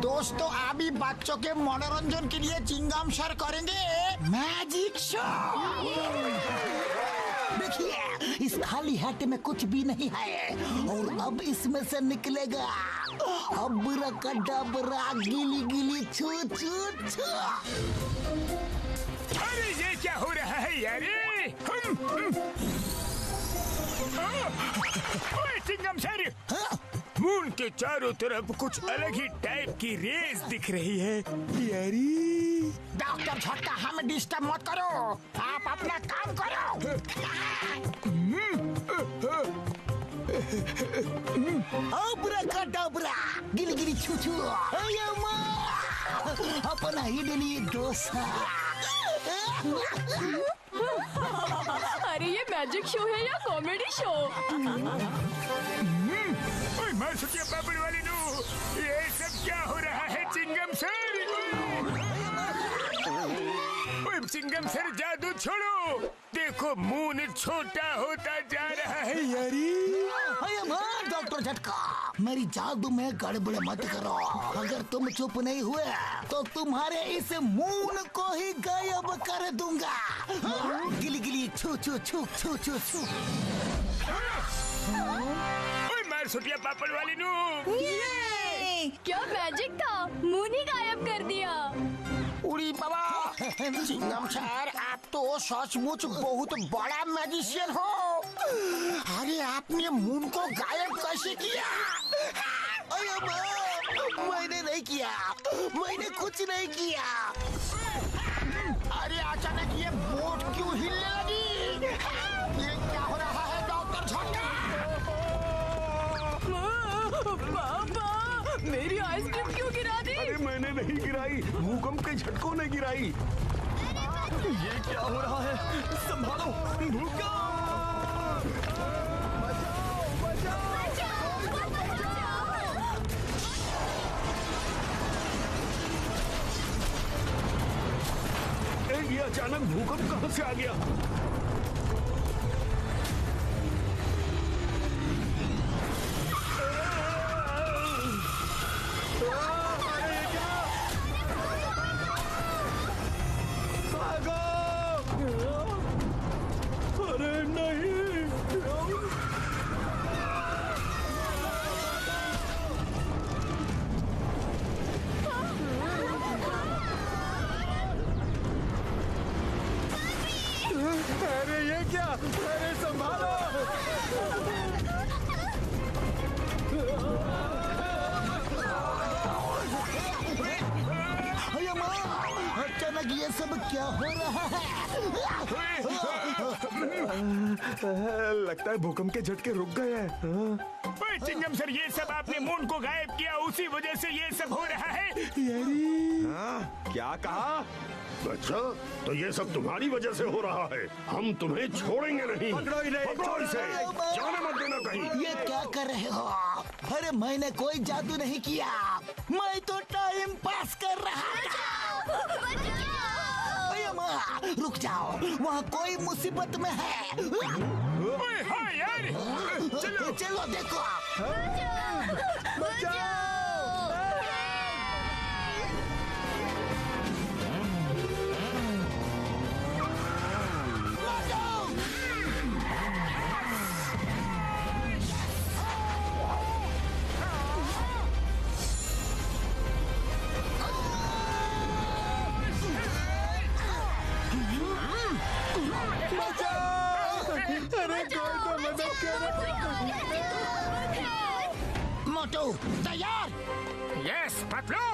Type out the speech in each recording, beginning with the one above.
दोस्तों अभी बच्चों के मनोरंजन के लिए चिंगम सर करेंगे मैजिक शो। देखिए इस खाली हाथ में कुछ भी नहीं है और अब इसमें से निकलेगा अबराकडाबरा गिली गिली छू छू छू। अरे ये क्या हो रहा है यार? ओए चिंगम सर, मून के चारों तरफ कुछ अलग ही टाइप की रेस दिख रही है यारी। डॉक्टर झटका हमें डिस्टर्ब मत करो, आप अपना काम करो। अबराकडाबरा गिली गिली छू छू अपना इडली डोसा। अरे ये मैजिक शो है या कॉमेडी शो? मार सुटिया पापड़ वाली नू, ये सब क्या हो रहा है चिंगम सर? ओए चिंगम सर जादू छोड़ो, देखो मून छोटा होता जा रहा है यारी। डॉक्टर झटका मेरी जादू में गड़बड़ मत करो, अगर तुम चुप नहीं हुए तो तुम्हारे इस मून को ही गायब कर दूंगा। गिली गिली छू छू छू छू छू छू। मार सुटिया पापड़ वाली नू, क्या मैजिक था, मून ही गायब कर दिया। उड़ी बाबा चिंगम सर, आप तो सचमुच बहुत बड़ा मैजिशियन हो। अरे आपने मून को गायब कैसे किया? मैंने नहीं किया, मैंने कुछ नहीं किया। अरे अचानक ये बोट क्यों हिलने लगी? ये क्या हो रहा है डॉक्टर झटका? पापा मेरी आइसक्रीम क्यों गिरा दी? अरे मैंने नहीं गिराई, भूकंप के झटकों ने गिराई। ये क्या हो रहा है? संभालो, भूकंप! ये अचानक भूकंप कहां से आ गया? अरे नहीं! अरे ये क्या? अरे संभालो! अचानक ये सब क्या हो रहा है? लगता है भूकंप के झटके रुक गए हैं। ओए चिंगम सर, ये सब आपने मून को गायब किया, उसी वजह से ये सब हो रहा है यारी। क्या कहा? अच्छा, तो ये सब तुम्हारी वजह से हो रहा है। हम तुम्हें छोड़ेंगे नहीं। पकड़ो इन्हें, पकड़ो इसे, जाने मत देना कहीं। ये क्या कर रहे हो? अरे मैंने कोई जादू नहीं किया, मैं तो टाइम पास कर रहा था। अरे माँ, रुक जाओ, वहाँ कोई मुसीबत में है। ओए हाँ यार, चलो चलो देखो। मोटू तैयार? यस पकड़ो।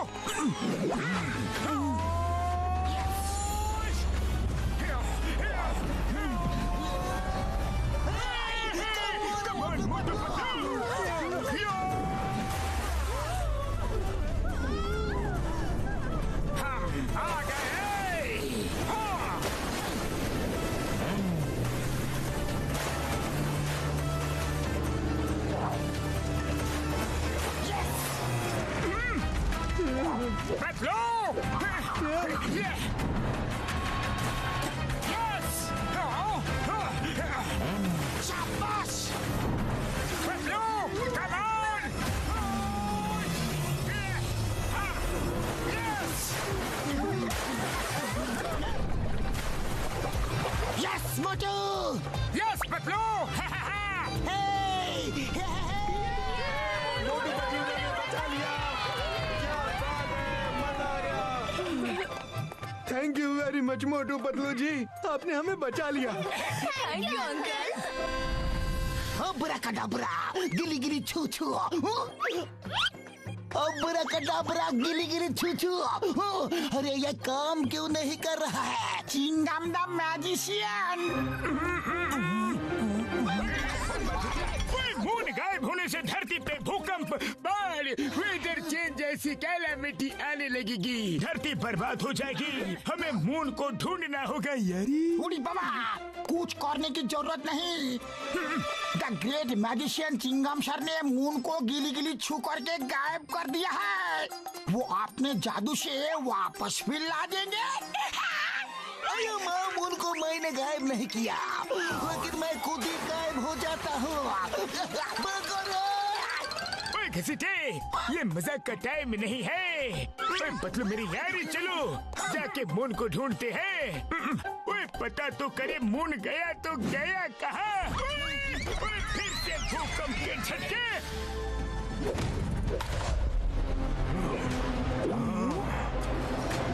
पकड़ो। मच मोटू पतलू जी, आपने हमें बचा लिया। Thank you uncle. अब्राकडाब्रा गिली गिली छू छू, अब्राकडाब्रा गिली गिली छू छू। अरे ये काम क्यों नहीं कर रहा है? Chingam the magician. मून गायब होने से धरती पे भूकंप, बाढ़, वेदर चेंज जैसी कैलामिटी आने लगेगी। धरती बर्बाद हो जाएगी। हमें मून को ढूंढना होगा यारी। बूढ़ी बाबा, कुछ करने की जरूरत नहीं। द ग्रेट मैजिशियन चिंगम सर ने मून को गिली गिली छू करके गायब कर दिया है। वो अपने जादू से वापस भी ला देंगे। अरे माँ, मून को मैंने गायब नहीं किया, लेकिन मैं खुद ही गायब हो जाता हूँ। घसीटे, ये मजाक का टाइम नहीं है। ओए पतलू मेरी यारी, चलो जाके मून को ढूंढते हैं। ओए पता तो करे मून गया तो गया कहाँ? ओए फिर से भूकंप के झटके।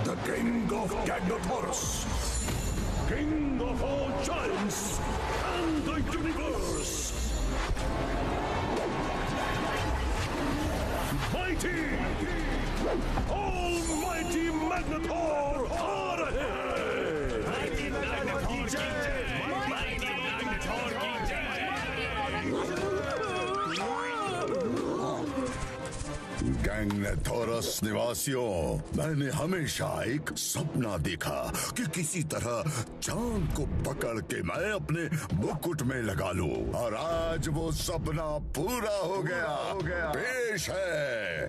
The King of Gagnotaurus, King of all giants and the universe. Mighty, almighty Magnetor, आ रहे हैं। Mighty Magnetor की जय, Mighty Magnetor की जय। गैंगनेथोरस निवासियों, मैंने हमेशा एक सपना देखा कि किसी तरह चांद को पकड़ के मैं अपने मुकुट में लगा लूं, और आज वो सपना पूरा हो गया। पेश है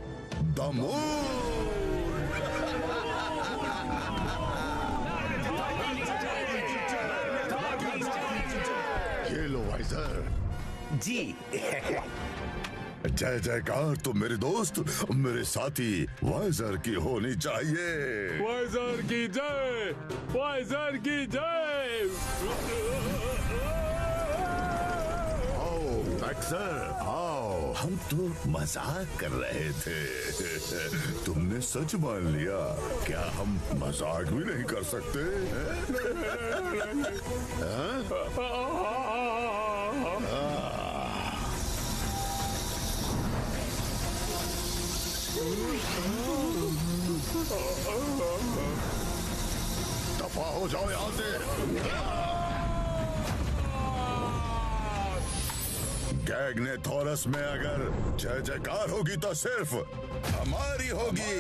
द मून। ये लो वाइजर जी। जय जयकार तो मेरे दोस्त, मेरे साथी वाइजर की होनी चाहिए। वाइजर की जय, वाइजर की जय। आओ एक्सर, आओ। हम तो मजाक कर रहे थे, तुमने सच मान लिया। क्या हम मजाक भी नहीं कर सकते? दफा हो जाओ यहाँ से। गैंगनेथोरस में अगर जय जयकार होगी तो सिर्फ हमारी होगी।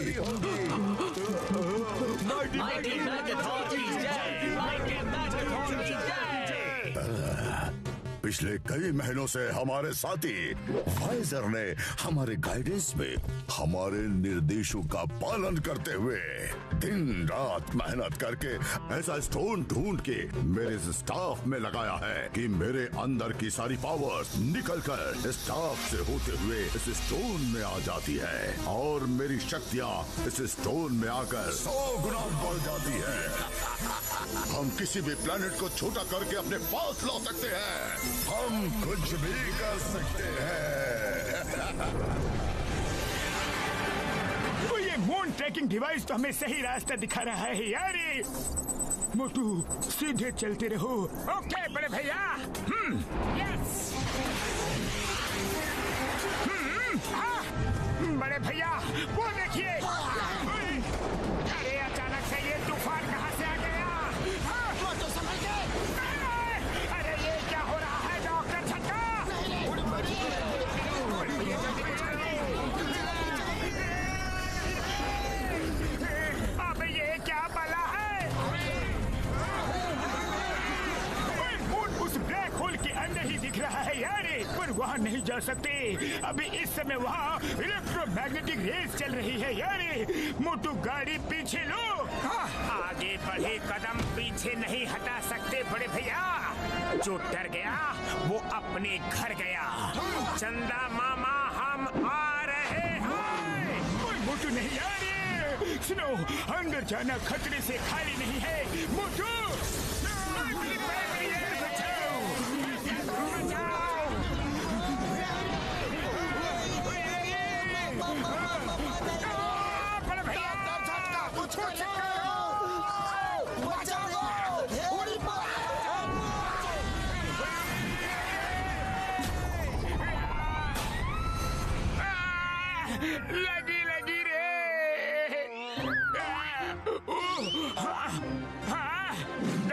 माइटी मैग्नेटॉर की जय, माइटी मैग्नेटॉर की जय। पिछले कई महीनों से हमारे साथी वाइजर ने हमारे गाइडेंस में हमारे निर्देशों का पालन करते हुए दिन रात मेहनत करके ऐसा स्टोन ढूंढ के मेरे स्टाफ में लगाया है कि मेरे अंदर की सारी पावर्स निकलकर स्टाफ से होते हुए इस स्टोन में आ जाती है, और मेरी शक्तियाँ इस स्टोन में आकर 100 गुना बढ़ जाती है। हम किसी भी प्लेनेट को छोटा करके अपने पास ला सकते हैं। हम कुछ भी कर सकते हैं। तो ये मून ट्रैकिंग डिवाइस तो हमें सही रास्ता दिखा रहा है यारी। मोटू सीधे चलते रहो। ओके बड़े भैया। यस। बड़े भैया वो देखिए। अरे अचानक से ये तूफान कहाँ से आ गया? मोटू संभल के। अरे ये क्या हो रहा है डॉक्टर झटका? अब ये क्या बला है? मून उस ब्लैक होल के अंदर ही दिख रहा है यारी, पर वहाँ नहीं जा सकते। अभी इस समय वहाँ इलेक्ट्रोमैग्नेटिक रेस चल रही है यारी। मोटू गाड़ी पीछे लो। आगे बढ़े कदम पीछे नहीं हटा सकते बड़े भैया। जो डर गया वो अपने घर गया। चंदा मामा हम आ रहे हैं। कोई मोटू नहीं यारी। सुनो, अंदर जाना खतरे से खाली नहीं है। मोटू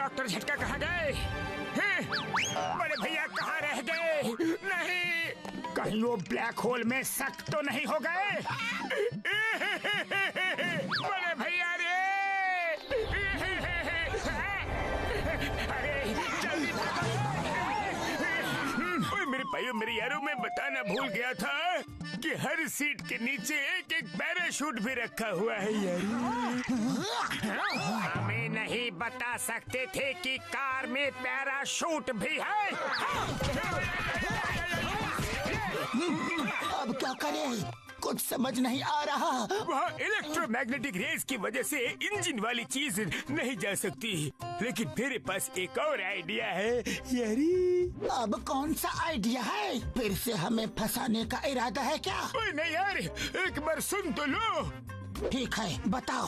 डॉक्टर झटका कहाँ गए? बड़े भैया कहाँ रह गए? नहीं, कहीं वो ब्लैक होल में सक तो नहीं हो गए? बड़े भैया रे! अरे जल्दी मेरे भाइयों मेरे यारों, मैं बताना भूल गया था कि हर सीट के नीचे एक एक पैराशूट भी रखा हुआ है यार। हमें नहीं बता सकते थे कि कार में पैराशूट भी है। अब क्या करें? कुछ समझ नहीं आ रहा। वहाँ इलेक्ट्रोमैग्नेटिक रेस की वजह से इंजन वाली चीज नहीं जा सकती, लेकिन मेरे पास एक और आइडिया है यारी। अब कौन सा आइडिया है? फिर से हमें फंसाने का इरादा है क्या? ओए नहीं यार, एक बार सुन तो लो। ठीक है, बताओ।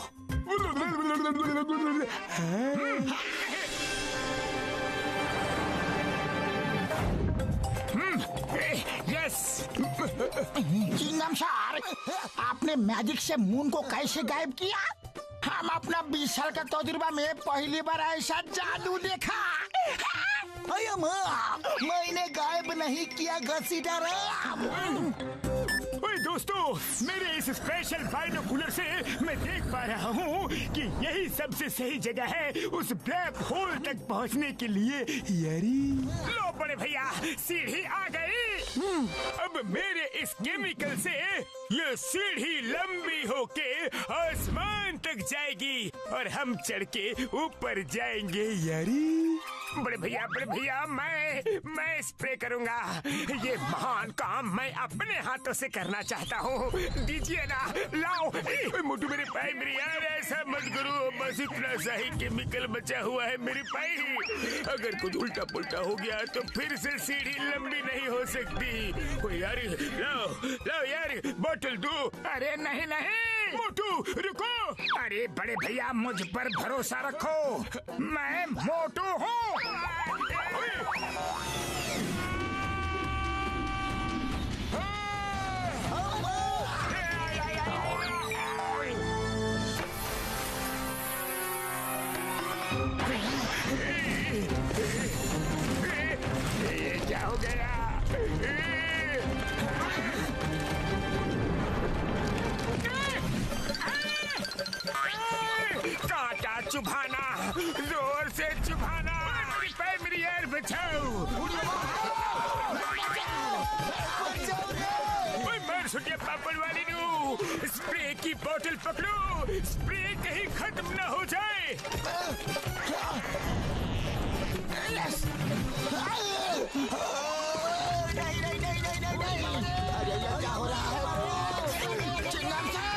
यस। चिंगम सर, आपने मैजिक से मून को कैसे गायब किया? हम अपना 20 साल का तजुर्बा में पहली बार ऐसा जादू देखा। अरे माँ, मैंने गायब नहीं किया घसीटा। ओए दोस्तों, मेरे इस स्पेशल बाइनोकुलर से मैं देख पा रहा हूँ कि यही सबसे सही जगह है उस ब्लैक होल तक पहुँचने के लिए यारी। लो बड़े भैया, सीढ़ी आ गई। अब मेरे इस केमिकल से ये सीढ़ी लंबी होके आसमान तक जाएगी और हम चढ़ के ऊपर जाएंगे यारी। बड़े भैया मैं स्प्रे करूंगा। ये महान काम मैं अपने हाथों से करना चाहता हूँ। दीजिए ना, लाओ। मोटू मेरे पाई, मेरे यार ऐसा मत करो, बस इतना सा ही केमिकल बचा हुआ है मेरे पाई। अगर कुछ उल्टा पुल्टा हो गया तो फिर से सीढ़ी लंबी नहीं हो सकती। ओ यार, लाओ यार, बोतल दो। अरे नहीं मोटू रुको। अरे बड़े भैया, मुझ पर भरोसा रखो, मैं मोटू हूँ। ये क्या हो गया? कांटा चुभाना, जोर से चुभाना। मेरी यार बचाओ। मर सुटिया पापड़ वाली नू, स्प्रे की बोतल पकड़ो, स्प्रे कहीं खत्म न हो जाए। नहीं। अरे ये क्या हो रहा है? चिंगम सर!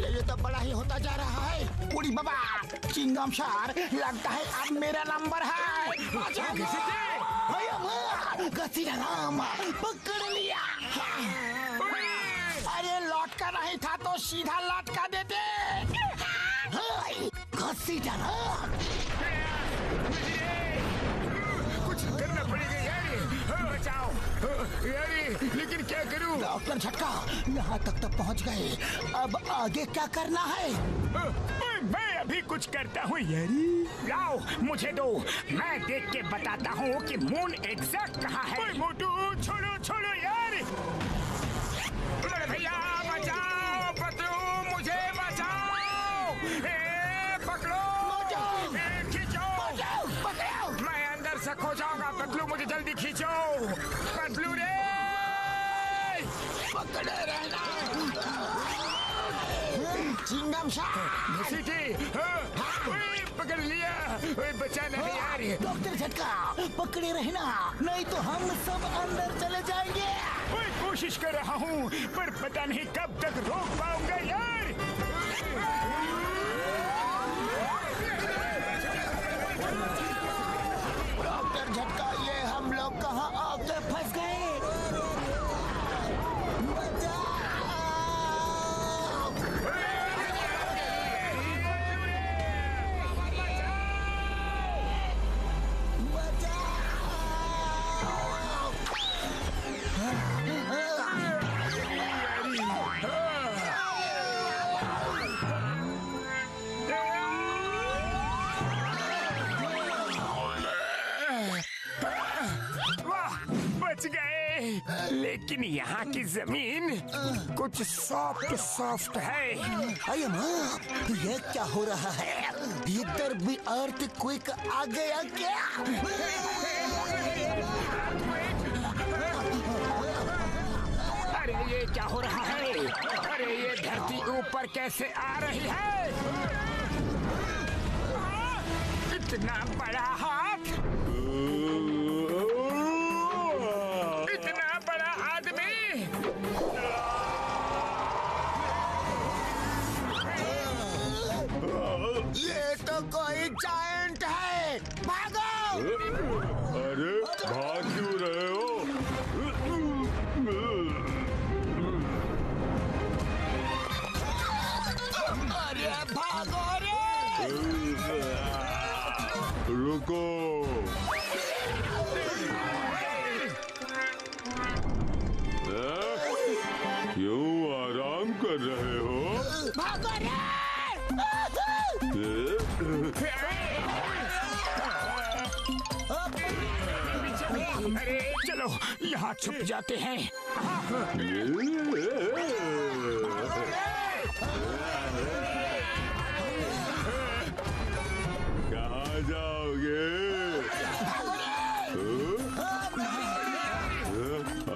ये तो बड़ा ही होता जा रहा है। उड़ी बाबा, चिंगम सर, लगता है अब मेरा नंबर है। राम पकड़ लिया। अरे लौटका नहीं था तो सीधा लौटका देते। कुछ करना पड़ेगा यार, बचाओ यार। लेकिन क्या करूं? डॉक्टर झटका, यहाँ तक तो पहुँच गए, अब आगे क्या करना है? मैं अभी कुछ करता हूँ यारी। लाओ मुझे दो, मैं देख के बताता हूँ कि मून एग्जैक्ट कहाँ है। मोटू छोड़ो यार। भैया बचाओ, पतलू मुझे बचाओ। पकड़ो, खींचो। मैं अंदर से खो जाऊंगा। पतलू मुझे जल्दी खींचो। पतलू रे, पकड़े रहना। चिंगम सर, पकड़ लिया। बचाना है यार। डॉक्टर झटका, पकड़े रहना, नहीं तो हम सब अंदर चले जाएंगे। कोशिश कर रहा हूँ, पर पता नहीं कब तक रोक पाऊंगा यार। डॉक्टर झटका, ये हम लोग कहाँ आके फंस गए? लेकिन यहाँ की जमीन कुछ सॉफ्ट है। अरे माँ, ये क्या हो रहा है? इधर भी अर्थक्वेक आ गया क्या? अरे ये क्या हो रहा है? अरे ये धरती ऊपर कैसे आ रही है? इतना बड़ा हाथ, इतना बड़ा आदमी। ये तो कोई जायंट है। भागो! अरे भाग क्यों रहे हो? अरे भागो रे! रुको। क्यों आराम कर रहे हो? भागो रे! अरे चलो यहाँ छुप जाते हैं। कहाँ जाओगे?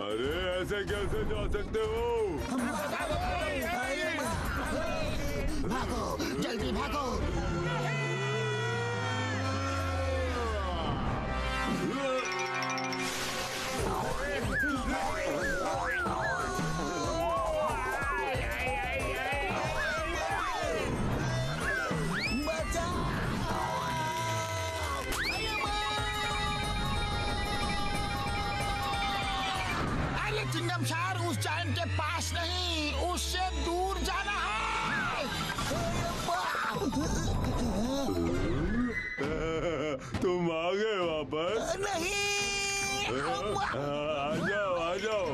अरे ऐसे कैसे जा सकते हो? भागो, जल्दी भागो! चिंगमशार उस जायंट के पास नहीं, उससे दूर जाना है। तुम आ गए वापस? नहीं। आ जाओ आ जाओ।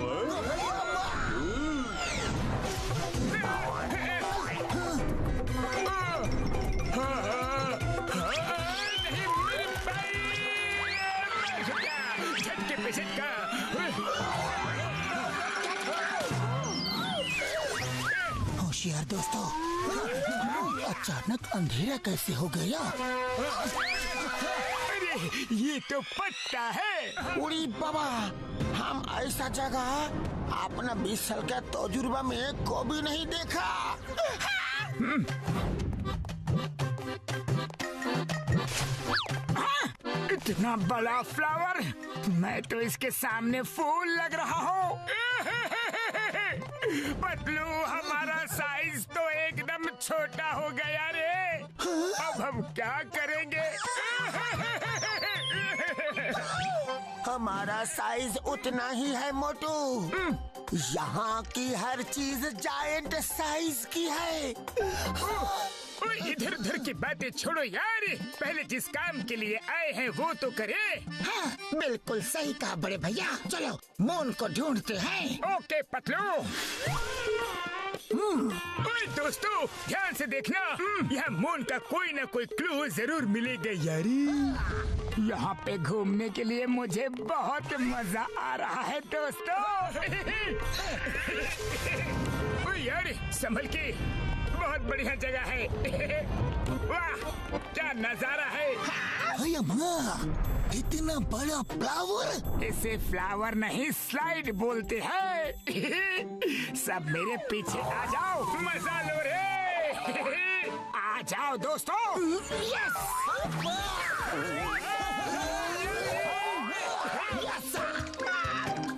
झटके पे झटका। होशियार दोस्तों, अचानक अंधेरा कैसे हो गया? अरे ये तो पत्ता है। उड़ी बाबा, हम ऐसा जगह अपना 20 साल का तजुर्बा में कभी नहीं देखा। इतना बड़ा फ्लावर, मैं तो इसके सामने फूल लग रहा हूँ। पतलू, हमारा साइज तो एकदम छोटा हो गया रे। अब हम क्या करेंगे? हमारा साइज उतना ही है मोटू। यहाँ की हर चीज जायंट साइज की है। इधर उधर की बातें छोड़ो यार, पहले जिस काम के लिए आए हैं वो तो करे। हाँ, बिल्कुल सही कहा बड़े भैया। चलो मून को ढूंढते हैं। ओके पतलू। ओए दोस्तों, ध्यान से देखना, यहाँ मून का कोई ना कोई क्लू जरूर मिलेगा यारी। यहाँ पे घूमने के लिए मुझे बहुत मजा आ रहा है दोस्तों। ओए यार, संभल के, बहुत बढ़िया जगह है। वाह, क्या नजारा है। अरे माँ, इतना बड़ा फ्लावर! इसे फ्लावर नहीं स्लाइड बोलते हैं। सब मेरे पीछे आ जाओ, मजा लो रे। आ जाओ दोस्तों। यस!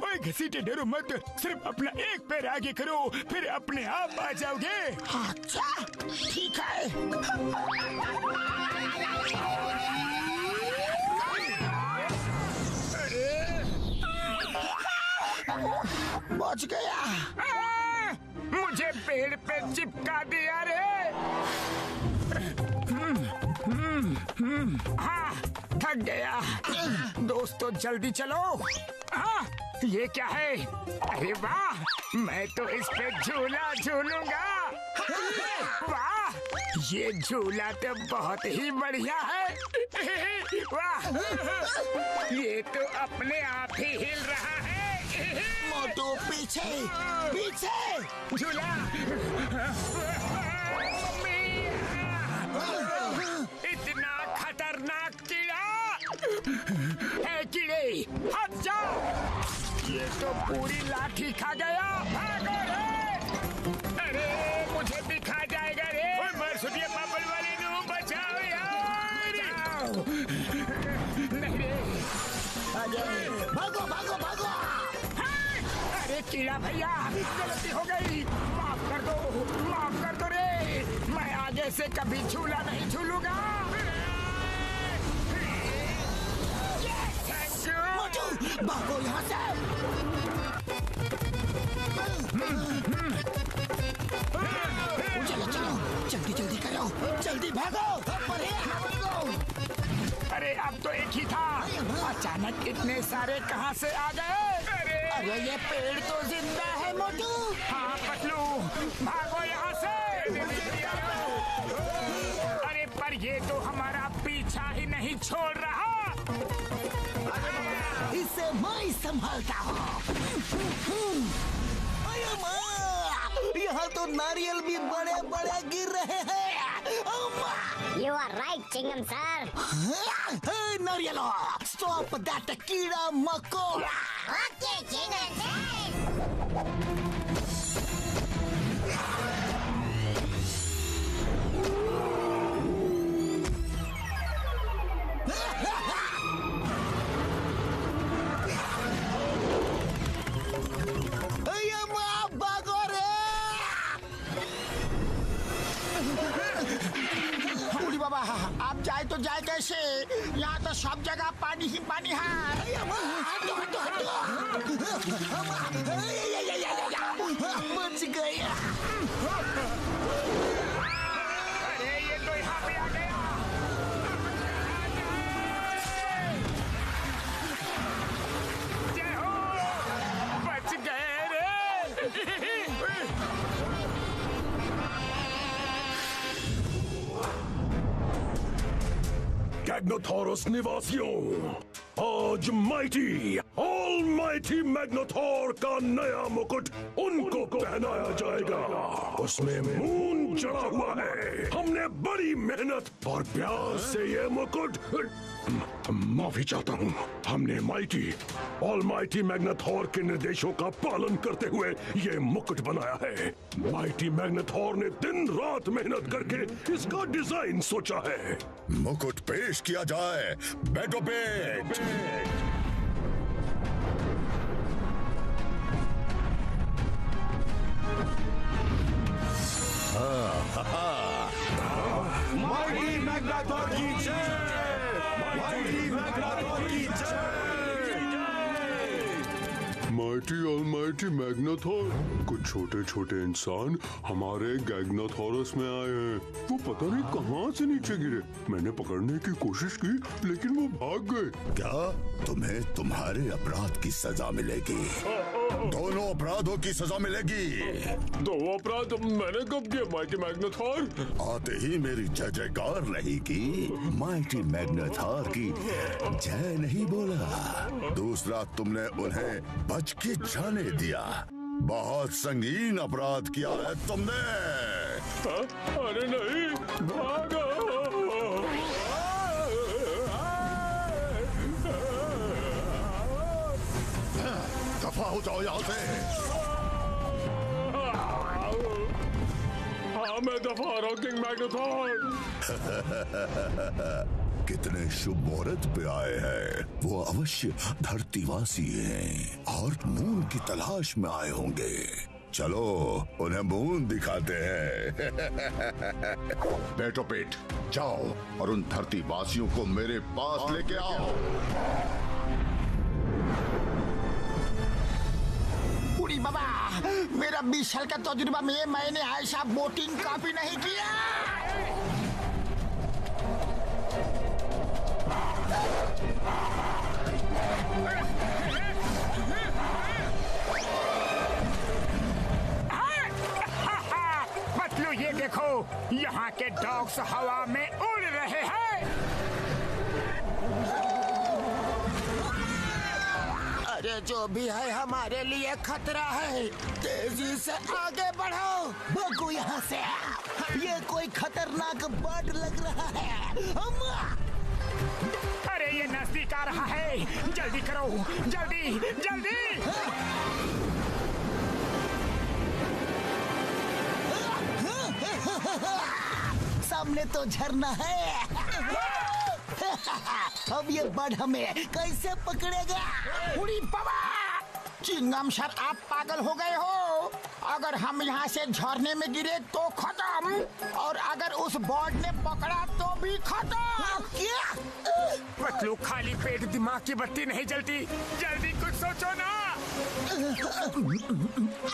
ओए घसीटे डरो मत, सिर्फ अपना एक पैर आगे करो, फिर अपने आप आ जाओगे। अच्छा, ठीक है। बच गया। मुझे पेड़ पे चिपका दिया रे। हाँ, थक गया। दोस्तों जल्दी चलो। हाँ, ये क्या है? अरे वाह, मैं तो इस पे झूला झूलूंगा। वाह, ये झूला तो बहुत ही बढ़िया है। वाह, ये तो अपने आप ही हिल रहा है। मोटू पीछे पीछे। झूला। इतना खतरनाक कीड़ा है। कीड़े हट जाओ। ये तो पूरी लाठी खा गया। भागो रे। अरे मुझे भी खा जाएगा रे। मर सुनिए पापड़ वाले नु बचाओ यार। नहीं रे। भागो भागो भागो। अरे कीड़ा भैया गलती हो गई। माफ कर दो रे। मैं आगे से कभी झूला नहीं झूलूंगा। मोटू भागो यहाँ से। चलो चलो जल्दी जल्दी करो। जल्दी भागो। अरे अब तो एक ही था। अचानक इतने सारे कहाँ से आ गए? अरे ये पेड़ तो जिंदा है मोटू। हाँ पतलू भागो यहाँ से। अरे पर ये तो हमारा पीछा ही नहीं छोड़ रहा। इसे मैं संभालता हूँ। यहाँ तो नारियल भी बड़े बड़े गिर रहे हैं। You are right, Chingam sir. Hey, नारियल stop that कीड़ा मकोड़ा। Okay, Chingam sir. भागो रे। बूढ़ी बाबा आप जाए तो जाए कैसे? यहाँ तो सब जगह पानी ही पानी है। बच गई। अरे ये तो यहाँ पे आ गया। जय हो। बच गए रे। मैग्नाथोरस निवासियों, आज माइटी ऑलमाइटी मैग्नाथोर का नया मुकुट उनको पहनाया जाएगा। उसमें मून चढ़ा हुआ है। हमने बड़ी मेहनत और प्यार से ये मुकुट, माफी चाहता हूँ, हमने माइटी ऑलमाइटी मैग्नाथोर के निर्देशों का पालन करते हुए ये मुकुट बनाया है। माइटी मैग्नाथोर ने दिन रात मेहनत करके इसका डिजाइन सोचा है। मुकुट पेश किया जाए। बैठो पेट। माइटी मैग्नाथोर की जय। माइटी मैग्नाथोर की जय। Mighty almighty Magnathor. कुछ छोटे छोटे इंसान हमारे गैग्नाथोरस में आए हैं। वो पता नहीं कहाँ से नीचे गिरे। मैंने पकड़ने की कोशिश की लेकिन वो भाग गए। क्या तुम्हें तुम्हारे अपराध की सजा मिलेगी? दोनों अपराधों की सजा मिलेगी। दो अपराध मैंने कब किए माइटी मैग्नाथोर? आते ही मेरी जय जयकार नहीं की। माइटी मैग्नाथोर की जय नहीं बोला। दूसरा, तुमने उन्हें बच के जाने दिया। बहुत संगीन अपराध किया है तुमने। अरे नहीं, भागो। दफा हो जाओ यहाँ से। हाँ मैं दफा रहा हूँ किंग मैग्नाथोर। कितने शुभ मुहूर्त पे आए हैं। वो अवश्य धरतीवासी हैं और मून की तलाश में आए होंगे। चलो उन्हें मून दिखाते हैं। बैठो पेट, जाओ और उन धरतीवासियों को मेरे पास लेके आओ। बूढ़ी बाबा मेरा 20 साल का तजुर्बा में मैंने ऐसा बोटिंग कभी नहीं किया। पतलू ये देखो, यहाँ के डॉग्स हवा में उड़ रहे हैं। अरे ये जो भी है हमारे लिए खतरा है। तेजी से आगे बढ़ो। भागो यहाँ से। ये कोई खतरनाक बर्ड लग रहा है। अरे ये नजदीक आ रहा है, जल्दी करो, जल्दी जल्दी। सामने तो झरना है। अब ये बर्ड हमें कैसे पकड़ेगा? उड़ी बाबा! चिंगम सर, आप पागल हो गए हो। अगर हम यहाँ से झरने में गिरे तो खत्म, और अगर उस बर्ड ने पकड़ा तो भी खत्म। क्या? पतलू, खाली पेट दिमाग की बत्ती नहीं जलती, जल्दी कुछ सोचो ना।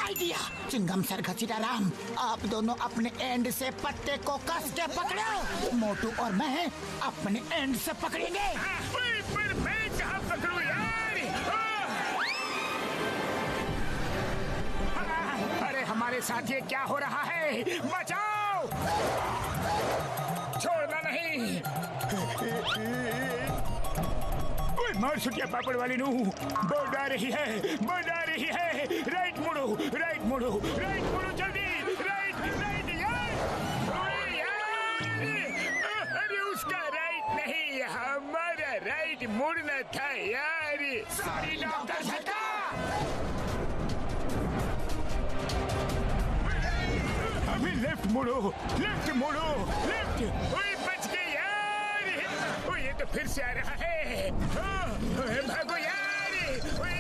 आइडिया। चिंगम सर, घसीटा राम, आप दोनों अपने एंड से पत्ते को कस के पकड़ो। मोटू और मैं अपने एंड से पकड़ेंगे। पर मैं कहाँ पकड़ूं यार? अरे हमारे साथ ये क्या हो रहा है? बचाओ! छोड़ना नहीं। मार छुटिया पापड़ वाली नू। बोर्ड आ रही है, बोर्ड आ रही है। राइट मुड़ो, राइट मुड़ो, राइट मुड़ो, जल्दी। राइट राइट यार, अरे उसका राइट नहीं, हमारा राइट मुड़ना था यार। सॉरी डॉक्टर झटका। अभी लेफ्ट मुड़ो, लेफ्ट मुड़ो, लेफ्ट। ओए बच गए यार। ओए ये तो फिर से आ रहा है। भागो यार। ओए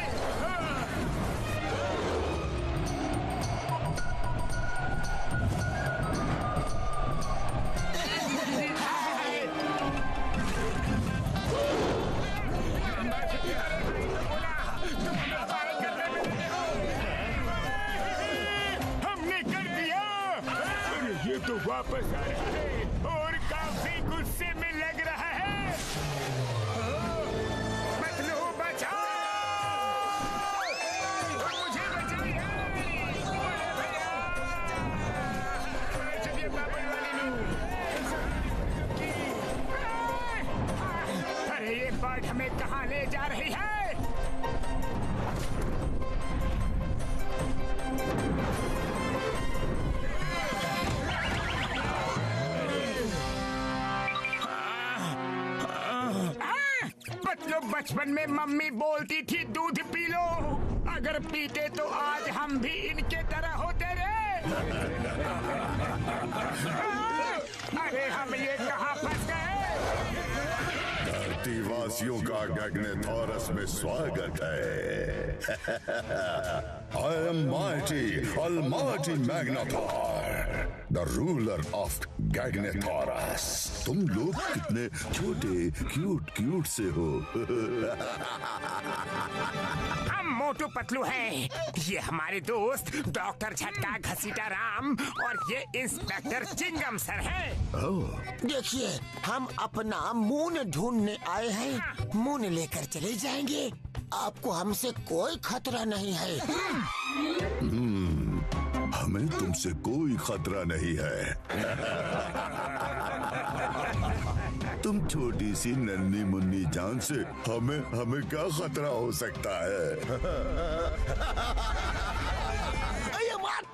हमने कर दिया। अरे ये तो वापस आ रहा है और काफी गुस्से में लग रहा है। पतलू बचाओ, मुझे बचाइए। चलिए पापड़ वाली नू। अरे ये बर्ड हमें कहाँ ले जा रही है? पतलू, बचपन में मम्मी बोलती थी दूध पी लो। अगर पीते तो आज हम भी इनके तरह होते रे। अरे हम ये कहाँ फंस गए? धरतीवासियों का गैग्नेथोरस में स्वागत है। I am mighty, almighty Magnetor, the ruler of Gagnetorus. तुम लोग कितने छोटे क्यूट से हो। हम मोटू पतलू हैं। ये हमारे दोस्त डॉक्टर झटका, घसीटा राम और ये इंस्पेक्टर चिंगम सर हैं। देखिए, हम अपना मून ढूंढने आए हैं। मून लेकर चले जाएंगे। आपको हमसे कोई खतरा नहीं है। हमें तुमसे कोई खतरा नहीं है। तुम छोटी सी नन्ही मुन्नी जान से हमें क्या खतरा हो सकता है?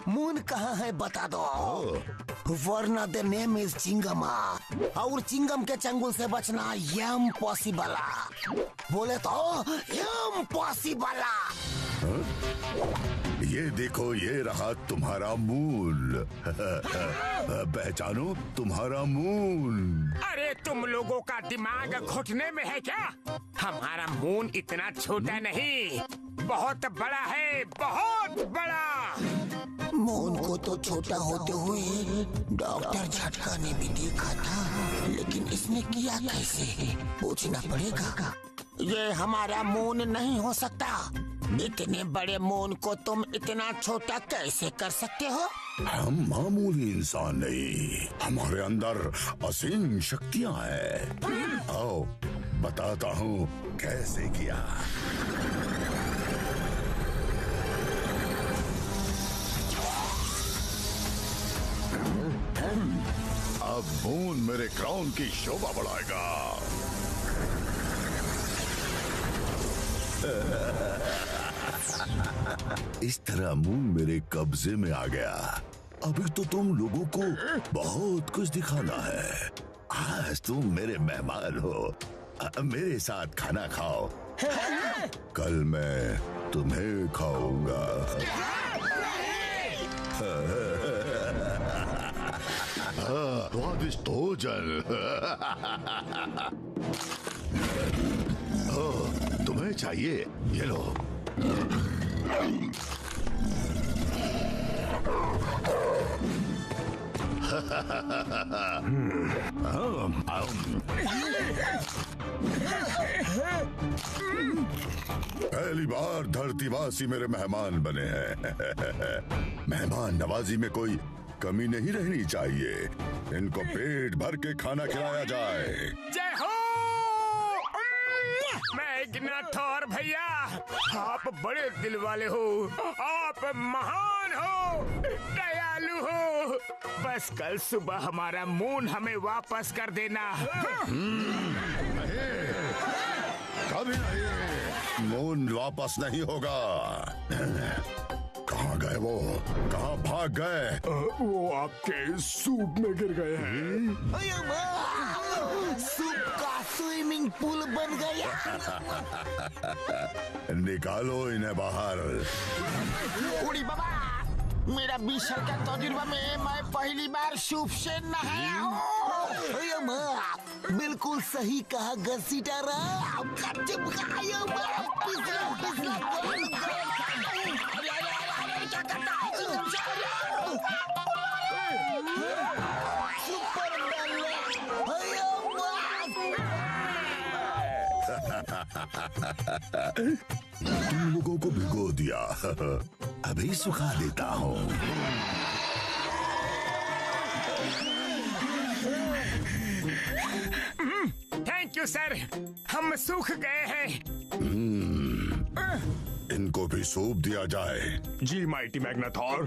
मून कहाँ है बता दो, वरना द नेम इज चिंगमा, और चिंगम के चंगुल से बचना इम्पॉसिबल। बोले तो इम्पॉसिबल। ये देखो, ये रहा तुम्हारा मून। पहचानो तुम्हारा मून। अरे तुम लोगों का दिमाग घुटने में है क्या? हमारा मून इतना छोटा नहीं, बहुत बड़ा है, बहुत बड़ा। मून को तो छोटा होते हुए डॉक्टर झटका ने भी देखा था, लेकिन इसने किया कैसे? पूछना पड़ेगा। ये हमारा मून नहीं हो सकता। इतने बड़े मून को तुम इतना छोटा कैसे कर सकते हो? हम मामूली इंसान नहीं, हमारे अंदर असीम शक्तियां हैं। आओ बताता हूँ कैसे किया। अब मून मेरे क्राउन की शोभा बढ़ाएगा। इस तरह मून मेरे कब्जे में आ गया। अभी तो तुम लोगों को बहुत कुछ दिखाना है। आज तुम मेरे मेहमान हो, मेरे साथ खाना खाओ। कल मैं तुम्हें खाऊंगा। स्वादिष्ट भोजन। तुम्हें चाहिए, ये लो। पहली बार धरतीवासी मेरे मेहमान बने हैं। मेहमान नवाजी में कोई कमी नहीं रहनी चाहिए। इनको पेट भर के खाना खिलाया जाए। जय हो मैग्नाथोर भैया, आप बड़े दिल वाले हो, आप महान हो, दयालु हो। बस कल सुबह हमारा मून हमें वापस कर देना। कभी नहीं, मून वापस नहीं होगा। कहाँ गए वो? कहाँ भाग गए? वो आपके सूप में गिर गए हैं। सूप का स्विमिंग पूल बन गया। निकालो इन्हें बाहर। उड़ी बाबा, मेरा 20 साल का तजुर्बा में मैं पहली बार सूप से नहाया हूँ। बिल्कुल सही कहा घसीटा। तुम लोगों को भिगो दिया, अभी सुखा देता हूँ। थैंक यू सर, हम सूख गए हैं। इनको भी सूप दिया जाए। जी माइटी मैग्नाथोर।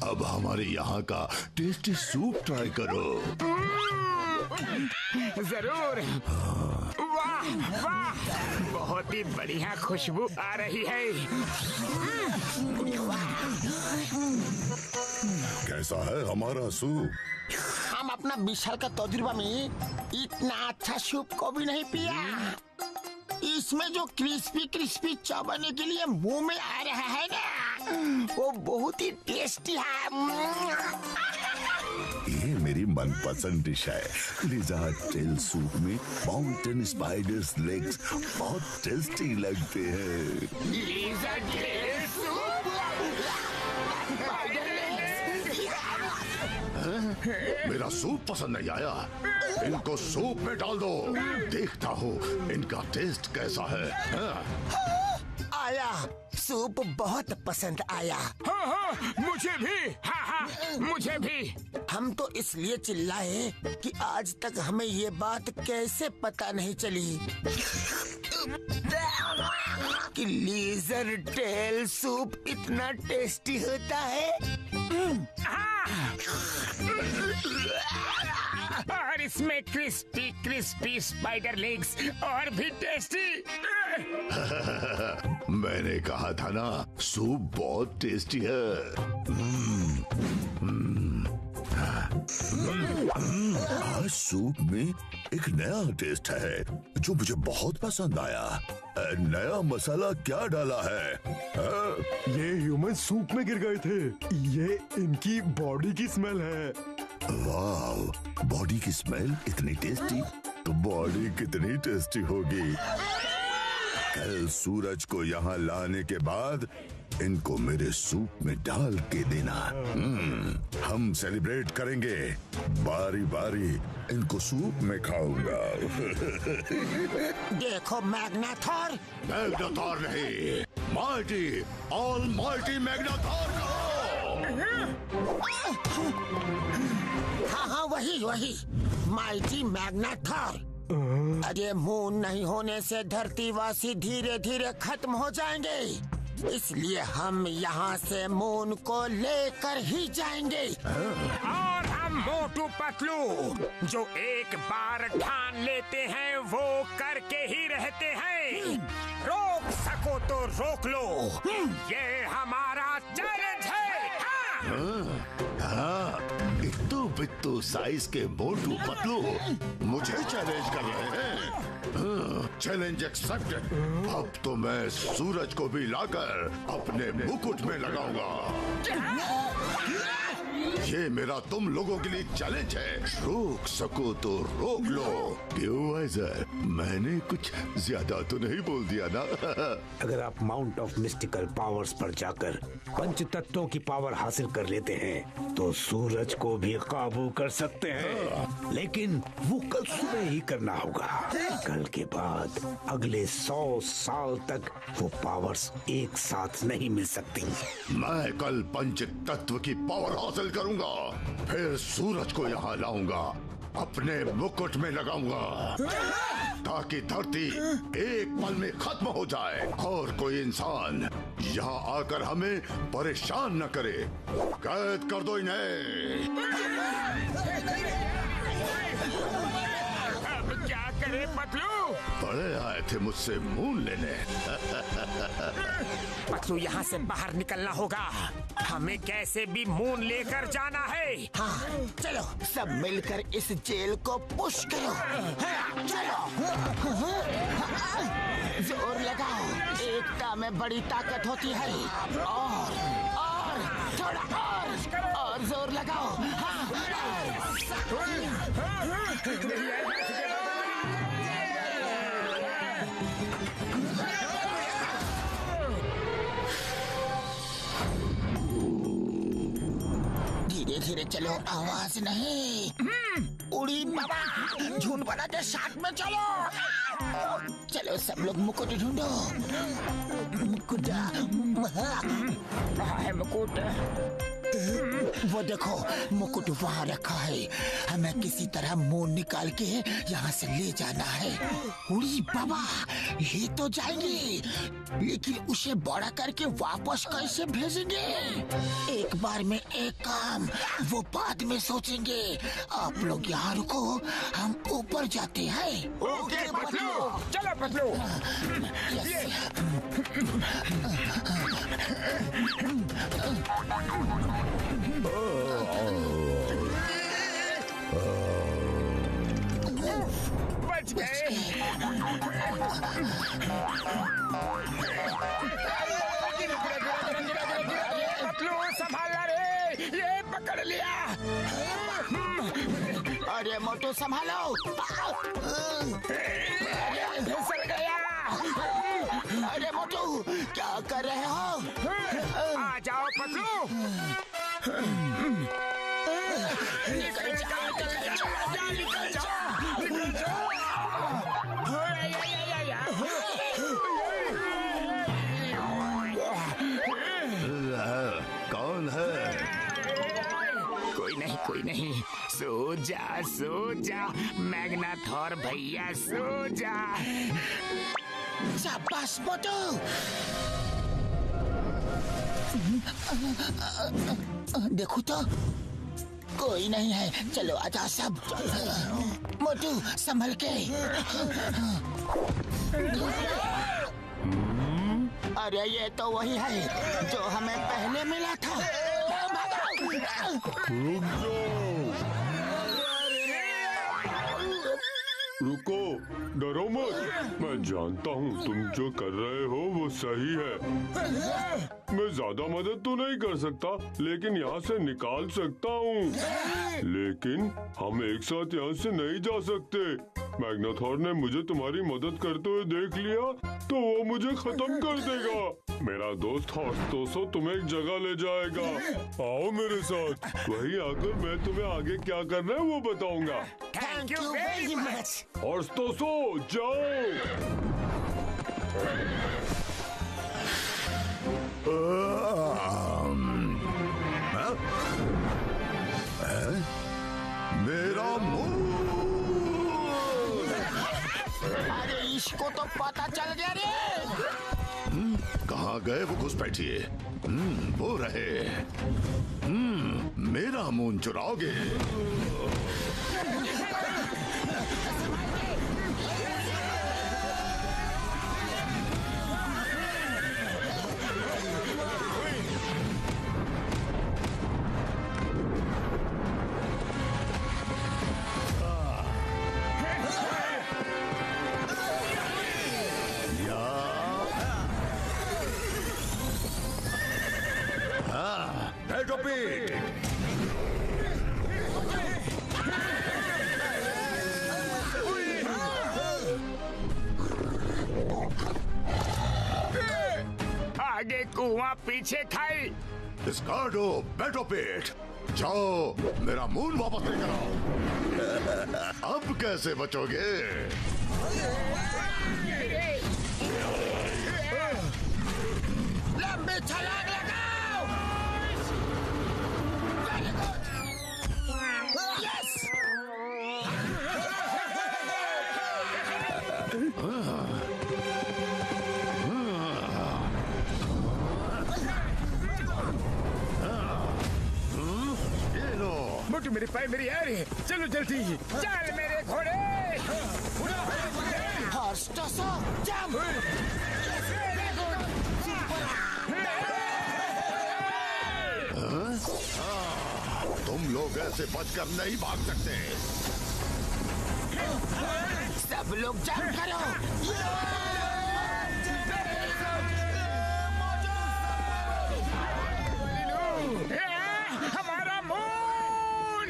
अब हमारे यहाँ का टेस्टी सूप ट्राई करो। जरूर। वाह वाह, बहुत ही बढ़िया खुशबू आ रही है। कैसा है हमारा सूप? हम अपना 20 साल का तजुर्बा में इतना अच्छा सूप को भी नहीं पिया। इसमें जो क्रिस्पी क्रिस्पी चबाने के लिए मुंह में आ रहा है ना, वो बहुत ही टेस्टी है। ये मेरी मनपसंद डिश है। लिज़ार्ड टेल सूप में माउंटेन स्पाइडर्स लेग्स बहुत टेस्टी लगते हैं। Lizard tail soup? मेरा सूप पसंद नहीं आया? इनको सूप में डाल दो, देखता हूँ इनका टेस्ट कैसा है। आया, सूप बहुत पसंद आया। हाँ हाँ, मुझे भी। हाँ हाँ, मुझे भी। हम तो इसलिए चिल्लाए कि आज तक हमें ये बात कैसे पता नहीं चली कि लिज़र्ड टेल सूप इतना टेस्टी होता है। और इसमें क्रिस्पी क्रिस्पी स्पाइडर लेग्स और भी टेस्टी। मैंने कहा था ना, सूप बहुत टेस्टी है। आज सूप में एक नया टेस्ट है जो मुझे बहुत पसंद आया। नया मसाला क्या डाला है? ये ह्यूमन सूप में गिर गए थे। ये इनकी बॉडी की स्मेल है। वाह, बॉडी की स्मेल इतनी टेस्टी तो बॉडी कितनी टेस्टी होगी। कल सूरज को यहाँ लाने के बाद इनको मेरे सूप में डाल के देना। हम सेलिब्रेट करेंगे। बारी बारी इनको सूप में खाऊंगा। देखो मैग्नाथोर। मैग्नाथोर नहीं, माइटी ऑलमाइटी मैग्नाथोर। हाँ हाँ, वही वही माइटी मैग्नाथोर। अरे मून नहीं होने से धरतीवासी धीरे धीरे खत्म हो जाएंगे, इसलिए हम यहाँ से मून को लेकर ही जाएंगे। और हम मोटू पतलू जो एक बार ठान लेते हैं वो करके ही रहते हैं। रोक सको तो रोक लो। ये हमारा चैलेंज है। हाँ, इत्तू बित्तू साइज के मोटू पतलू मुझे चैलेंज कर रहे हैं। Challenge accepted. अब तो मैं सूरज को भी लाकर अपने मुकुट में लगाऊंगा। ये मेरा तुम लोगों के लिए चैलेंज है। रोक सको तो रोक लो। क्यों वाइजर, मैंने कुछ ज्यादा तो नहीं बोल दिया ना? अगर आप माउंट ऑफ मिस्टिकल पावर्स पर जाकर पंच तत्वों की पावर हासिल कर लेते हैं तो सूरज को भी काबू कर सकते हैं, लेकिन वो कल सुबह ही करना होगा। कल के बाद अगले 100 साल तक वो पावर्स एक साथ नहीं मिल सकती। मैं कल पंच तत्व की पावर हासिल करूंगा, फिर सूरज को यहाँ लाऊंगा, अपने मुकुट में लगाऊंगा, ताकि धरती एक पल में खत्म हो जाए और कोई इंसान यहाँ आकर हमें परेशान न करे। कैद कर दो इन्हें। अब क्या करे पतलू? बड़े आए थे मुझसे मून लेने। पतलू, यहाँ से बाहर निकलना होगा। हमें कैसे भी मून लेकर जाना है। हाँ, चलो सब मिलकर इस जेल को पुश करो। चलो, जोर लगाओ। एकता में बड़ी ताकत होती है। और थोड़ा और जोर लगाओ। हाँ, धीरे धीरे चलो, आवाज नहीं। उड़ी बाबा, झुंड बना के साथ में चलो। चलो सब लोग मुकुट ढूंढो। मुकुट कहाँ है मुकुट? वो देखो, मुकुट वहाँ रखा है। हमें किसी तरह मून निकाल के यहाँ से ले जाना है। उड़ी बाबा, ये तो जाएंगे, लेकिन उसे बड़ा करके वापस कैसे भेजेंगे? एक बार में एक काम, वो बाद में सोचेंगे। आप लोग यहाँ रुको, हम ऊपर जाते हैं। ओके पतलू, चलो पतलू। बच गए। पतलू संभालना रे, ये पकड़ लिया। अरे मोटू संभालो। अरे फिसल गया। अरे मोटू, क्या कर रहे हो? आ जाओ पतलू। निकल जाओ, निकल जाओ, निकल जाओ, निकल जाओ। कौन है? कोई नहीं, सो जा मैग्नाथोर भैया, सो जा। शाबाश मोटू। देखो तो कोई नहीं है। चलो आजा सब। मोटू संभल के। अरे ये तो वही है जो हमें पहले मिला था। रुको, डरो मत। मैं जानता हूँ तुम जो कर रहे हो वो सही है। मैं ज्यादा मदद तो नहीं कर सकता, लेकिन यहाँ से निकाल सकता हूँ। लेकिन हम एक साथ यहाँ से नहीं जा सकते। मैग्नाथोर ने मुझे तुम्हारी मदद करते हुए देख लिया तो वो मुझे खत्म कर देगा। मेरा दोस्त हॉर्सटोसो तुम्हें एक जगह ले जाएगा। आओ मेरे साथ, वहीं आकर मैं तुम्हें आगे क्या करना है वो बताऊंगा। Thank you very much. हॉर्सटोसो जाओ। मेरा मुंह। अरे इसको तो पता चल गया रे। कहाँ गए वो घुसपैठिए? वो रहे। मेरा मुंह चुराओगे? कुआं पीछे खाई। स्कार्डो बैठो पेट, जाओ मेरा मून वापस लेकर आओ। अब कैसे बचोगे? लंबी छलांग लगाओ। Very good. यस। मोटू मेरे पाए मेरी आ रही है, चलो जल्दी, चल मेरे घोड़े। हॉर्स टॉसो, जंप। तुम लोग ऐसे बचकर नहीं भाग सकते। सब लोग जंप करो। हमारा मून।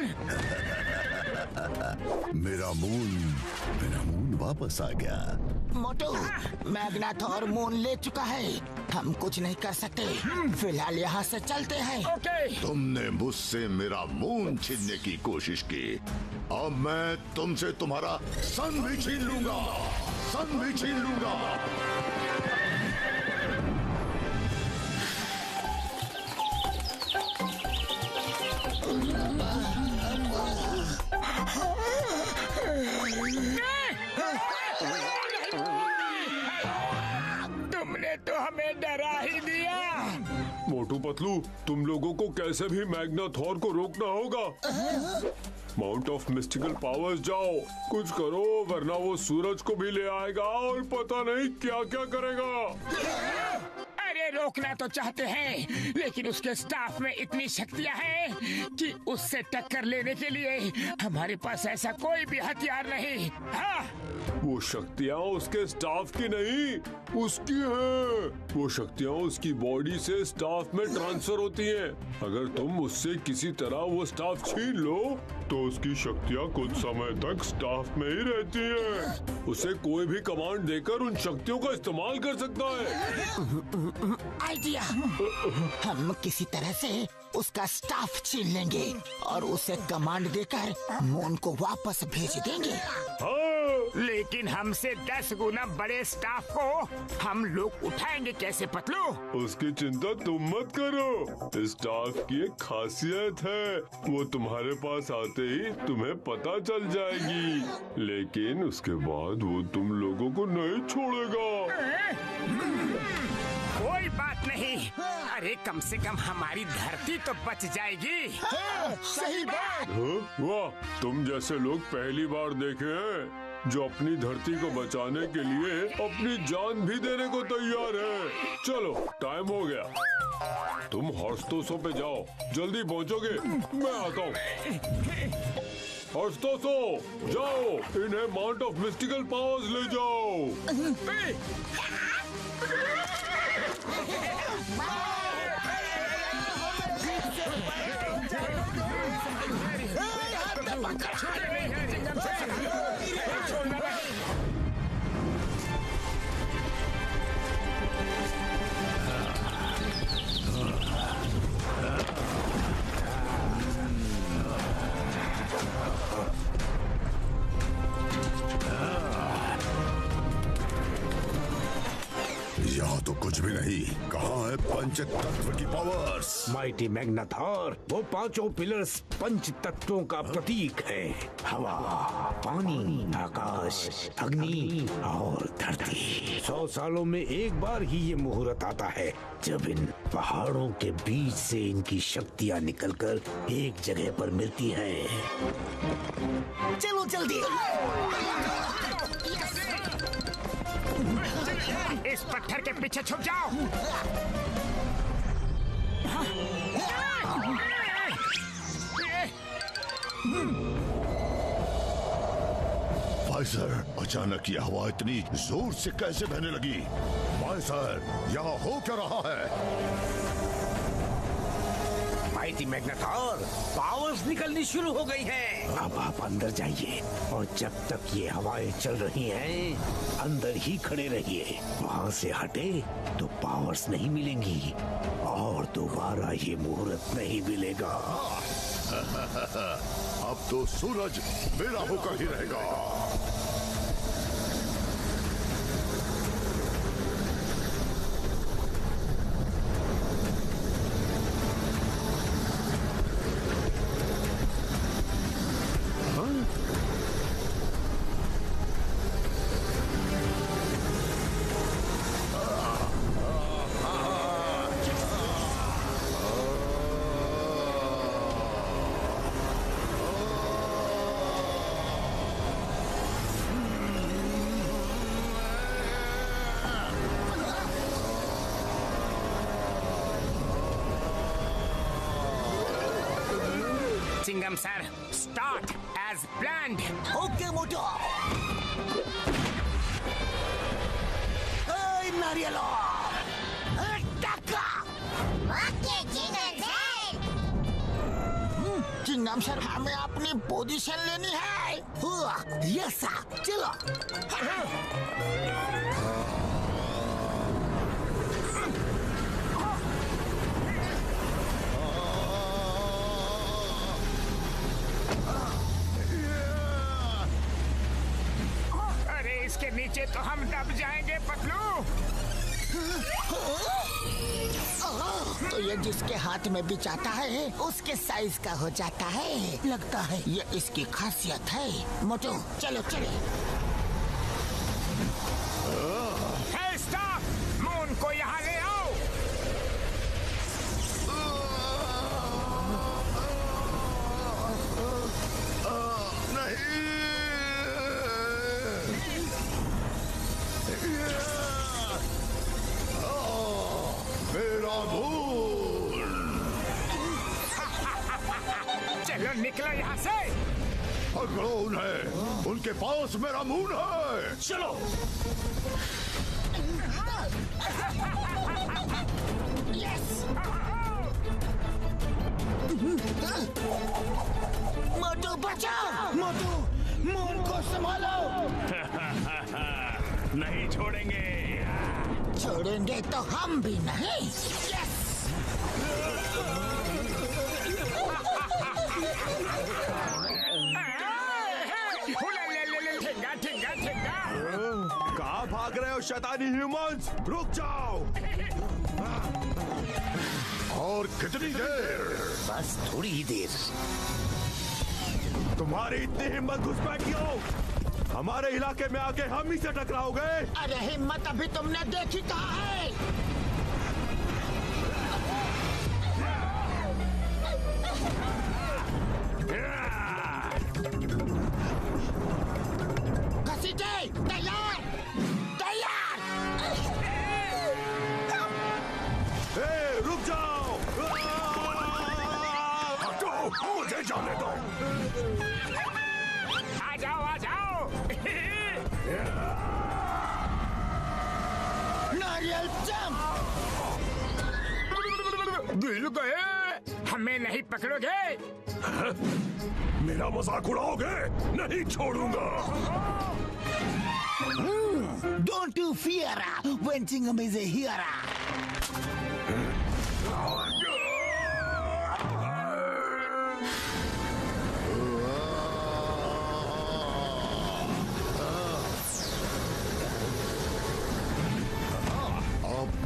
मेरा मून वापस आ गया। मोटू, मैग्नाथोर मून ले चुका है, हम कुछ नहीं कर सकते। फिलहाल यहाँ से चलते हैं। ओके। तुमने मुझसे मेरा मून छीनने की कोशिश की, अब मैं तुमसे तुम्हारा सन भी छीन लूंगा, सन भी छीन लूंगा। तुमने तो हमें डरा ही दिया। मोटू पतलू, तुम लोगों को कैसे भी मैग्नाथोर को रोकना होगा। माउंट ऑफ मिस्टिकल पावर्स जाओ, कुछ करो वरना वो सूरज को भी ले आएगा और पता नहीं क्या क्या करेगा। अरे रोकना तो चाहते हैं, लेकिन उसके स्टाफ में इतनी शक्तियां हैं कि उससे टक्कर लेने के लिए हमारे पास ऐसा कोई भी हथियार नहीं। हाँ? वो शक्तियाँ उसके स्टाफ की नहीं, उसकी हैं। वो शक्तियाँ उसकी बॉडी से स्टाफ में ट्रांसफर होती हैं। अगर तुम उससे किसी तरह वो स्टाफ छीन लो तो उसकी शक्तियाँ कुछ समय तक स्टाफ में ही रहती हैं। उसे कोई भी कमांड देकर उन शक्तियों का इस्तेमाल कर सकता है। आइडिया, हम किसी तरह से उसका स्टाफ छीन लेंगे और उसे कमांड देकर मून को वापस भेज देंगे। लेकिन हमसे 10 गुना बड़े स्टाफ को हम लोग उठाएंगे कैसे पतलू? उसकी चिंता तुम मत करो, स्टाफ की एक खासियत है, वो तुम्हारे पास आते ही तुम्हें पता चल जाएगी, लेकिन उसके बाद वो तुम लोगों को नहीं छोड़ेगा। कोई बात नहीं, अरे कम से कम हमारी धरती तो बच जाएगी। सही बात। वाह, तुम जैसे लोग पहली बार देखे हैं जो अपनी धरती को बचाने के लिए अपनी जान भी देने को तैयार है। चलो टाइम हो गया, तुम हॉर्सटोसो पे जाओ, जल्दी पहुंचोगे, मैं आता हूँ। हॉर्सटोसो जाओ, इन्हें माउंट ऑफ मिस्टिकल पावर्स ले जाओ। यहाँ तो कुछ भी नहीं, कहाँ है पंच तत्व की पावर्स? माइटी मैग्नाथोर, वो पांचों पिलर्स पंच तत्वों का प्रतीक है। हवा, पानी, आकाश, अग्नि और धरती। 100 सालों में एक बार ही ये मुहूर्त आता है जब इन पहाड़ों के बीच से इनकी शक्तियाँ निकलकर एक जगह पर मिलती हैं। चलो जल्दी। इस पत्थर के पीछे छुप जाओ। वाइसर, अचानक यह हवा इतनी जोर से कैसे बहने लगी? वाइसर, यहाँ हो क्या रहा है? माइटी मैग्नेटॉर, पावर्स निकलनी शुरू हो गई हैं। अब आप अंदर जाइए और जब तक ये हवाएं चल रही हैं, अंदर ही खड़े रहिए। वहाँ से हटे तो पावर्स नहीं मिलेंगी और दोबारा ये मुहूर्त नहीं मिलेगा। अब तो सूरज मेरा होकर ही रहेगा। Chingum sir, start as planned. Okay Motu. नारियल चिंगम सर, हमें अपनी पोजीशन लेनी है। यस चलो। इसके नीचे तो हम दब जाएंगे पतलू। तो ये जिसके हाथ में भी जाता है उसके साइज का हो जाता है। लगता है ये इसकी खासियत है। मोटू चलो चले। हे स्टॉप, मून को यहाँ ले आओ। नहीं, मेरा मून। चलो निकलो यहाँ से। पकड़ो उन्हें, उनके पास मेरा मून है। चलो। यस। मोटू बचाओ। मोटू मून को संभालो। नहीं छोड़ेंगे। छोड़ेंगे तो हम भी नहीं। यस। कहाँ भाग रहे हो शैतानी ह्यूमंस? रुक जाओ। और कितनी देर? बस थोड़ी ही देर। तुम्हारी इतनी हिम्मत घुसपैठ क्यों? हमारे इलाके में आके हम ही से टकराओगे? अरे हिम्मत अभी तुमने देखी कहाँ है? घसीटे, तैयार तैयार। रुक जाओ। मुझे जाने दो। आ जाओ आ जाओ। नारियल जंप। गिर गए। हमें नहीं पकड़ोगे? मेरा मजाक उड़ाओगे? नहीं छोड़ूंगा। Don't you fear when Chingam is a hero.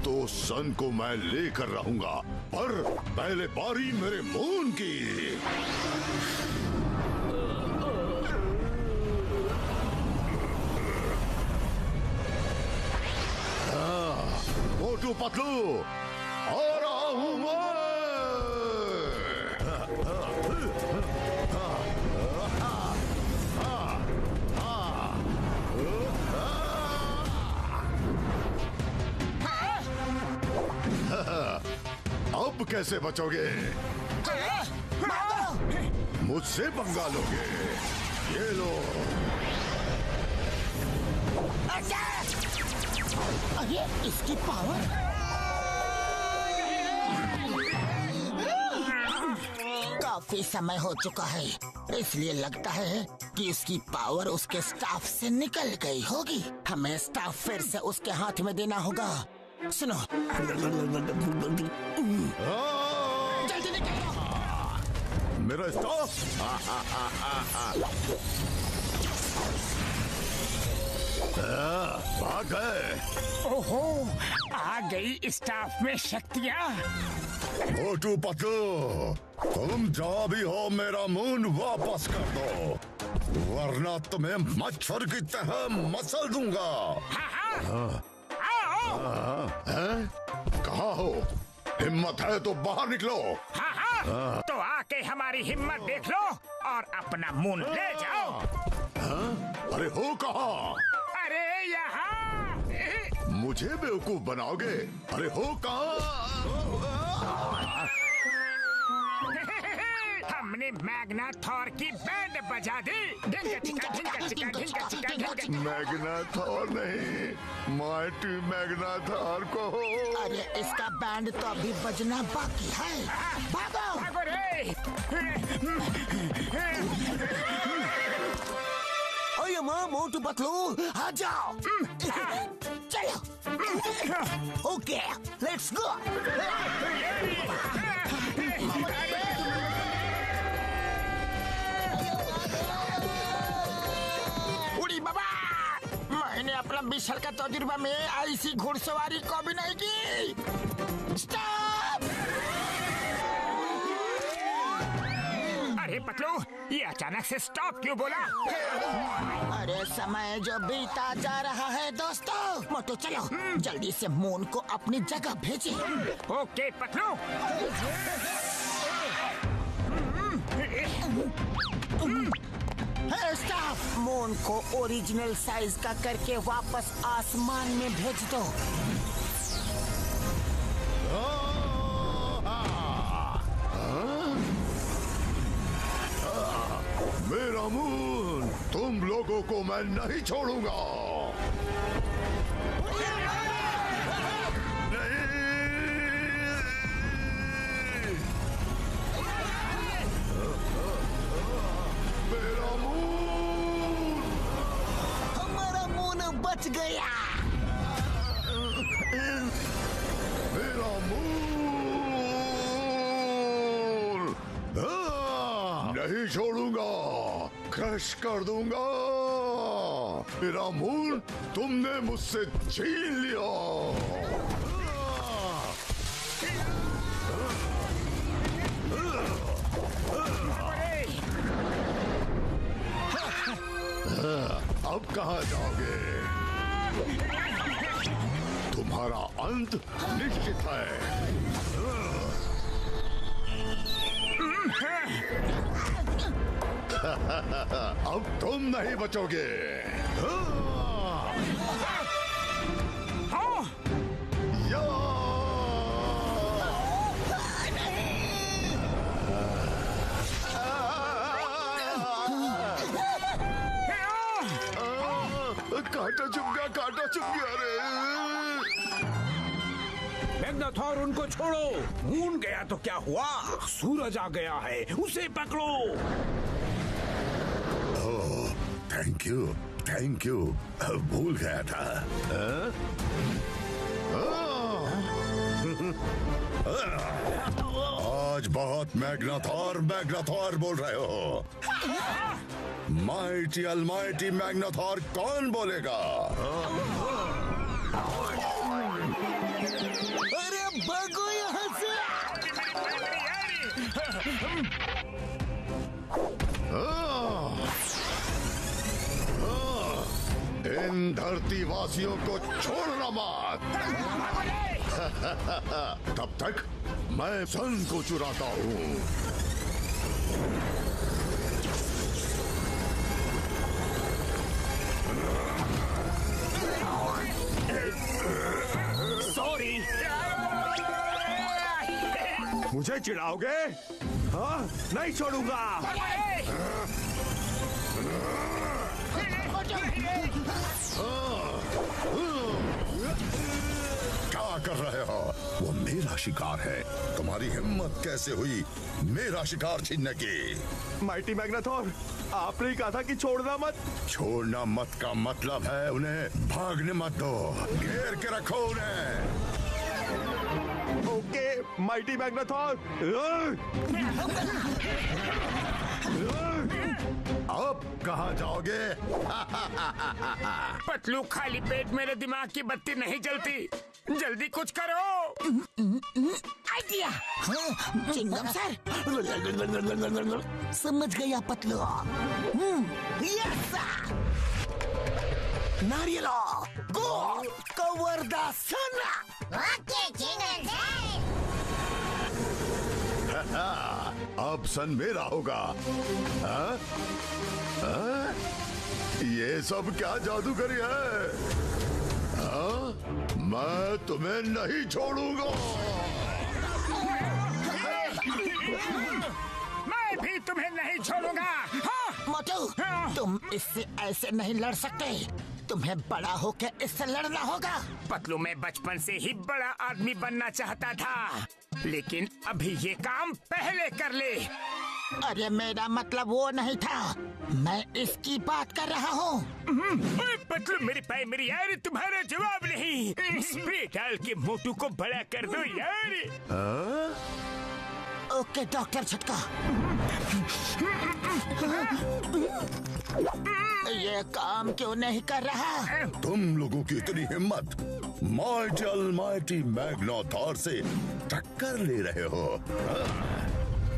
तो सन को मैं लेकर रहूंगा, पर पहले बारी मेरे मून की। मोटू पतलू आ रहा हूं मैं। अब कैसे बचोगे? मुझसे पंगा लोगे? ये लो। अरे इसकी पावर। काफी समय हो चुका है, इसलिए लगता है कि उसकी पावर उसके स्टाफ से निकल गई होगी। हमें स्टाफ फिर से उसके हाथ में देना होगा। सुनो, जल्दी निकलो। मेरा स्टाफ भाग गए। ओहो, आ गई स्टाफ में शक्तियाँ। मोटू पतलू, तुम जहाँ भी हो मेरा मून वापस कर दो, वरना तुम्हें मच्छर की तरह मसल दूंगा। कहाँ हो? हिम्मत है तो बाहर निकलो। हाँ, तो आके हमारी हिम्मत देख लो और अपना मून ले जाओ। अरे हो कहाँ? अरे यहाँ। मुझे बेवकूफ बनाओगे? अरे हो कहाँ? हमने मैग्नाथॉर की बैंड बजा दी। ढिंका चिका ढिंका चिका ढिंका चिका ढिंका। मैग्नाथॉर नहीं, माइटी मैग्नाथॉर को। अरे इसका बैंड तो अभी बजना बाकी है। भागो भागो रे। ओए माँ, मोटू पतलू आ जाओ। चलो। Okay, let's go. उड़ी बाबा, मैंने अपना 20 साल का तजुर्बा में ऐसी घुड़सवारी कभी नहीं की। स्टॉप! अरे पतलू, ये अचानक से स्टॉप क्यों बोला? अरे समय जो बीता जा रहा है दोस्तों। मोटू चलो, जल्दी से मून को अपनी जगह भेजें। ओके पतलू। स्टाफ, मून को ओरिजिनल साइज का करके वापस आसमान में भेज दो। मेरा मून, तुम लोगों को मैं नहीं छोड़ूंगा। मेरा मून, हमारा मून बच गया। मेरा मून नहीं छोड़ूंगा, क्रश कर दूंगा। मेरा मून तुमने मुझसे छीन लिया। अब कहाँ जाओगे? तुम्हारा अंत निश्चित है। अब तुम नहीं बचोगे। या कांटा चुभ गया, कांटा चुभ गया। रे मैग्नाथॉर, उनको छोड़ो। मून गया तो क्या हुआ, सूरज आ गया है, उसे पकड़ो। Thank you, thank you. भूल गया था। आज बहुत मैग्नाथॉर मैग्नाथॉर बोल रहे हो। माइटी अलमाइटी मैग्नाथॉर कौन बोलेगा? अरे भागो यहाँ से। इन धरती वासियों को छोड़ना मत। तब तक मैं सन को चुराता हूँ। सॉरी। मुझे चिढ़ाओगे? हाँ, नहीं छोड़ूंगा। क्या कर रहे हो? वो मेरा शिकार है। तुम्हारी हिम्मत कैसे हुई मेरा शिकार छीनने की? माइटी मैग्नेथॉर, आपने ही कहा था कि छोड़ना मत। छोड़ना मत का मतलब है उन्हें भागने मत दो, घेर के रखो उन्हें। Okay mighty Magnathor. अब कहाँ जाओगे? पतलू, खाली पेट मेरे दिमाग की बत्ती नहीं जलती। जल्दी कुछ करो। आइडिया। हाँ, चिंगम सर। समझ गया पतलू। यस नारियलो go cover the sun. Okay Chingum sir. अब सन मेरा होगा। हाँ? हाँ? ये सब क्या जादूगरी है? हाँ? मैं तुम्हें नहीं छोड़ूंगा। मैं भी तुम्हें नहीं छोड़ूंगा। हाँ? मोटू, तुम इससे ऐसे नहीं लड़ सकते। तुम्हें बड़ा होकर इससे लड़ना होगा। पतलू, मैं बचपन से ही बड़ा आदमी बनना चाहता था, लेकिन अभी ये काम पहले कर ले। अरे मेरा मतलब वो नहीं था, मैं इसकी बात कर रहा हूँ। पतलू मेरी प्राइमरी यार, तुम्हारा जवाब नहीं। स्प्रे डाल के मोटू को बड़ा कर दो यार। ओके डॉक्टर झटका। ये काम क्यों नहीं कर रहा? तुम लोगों की इतनी हिम्मत माइटी अलमाइटी मैग्नेथॉर से टक्कर ले रहे हो?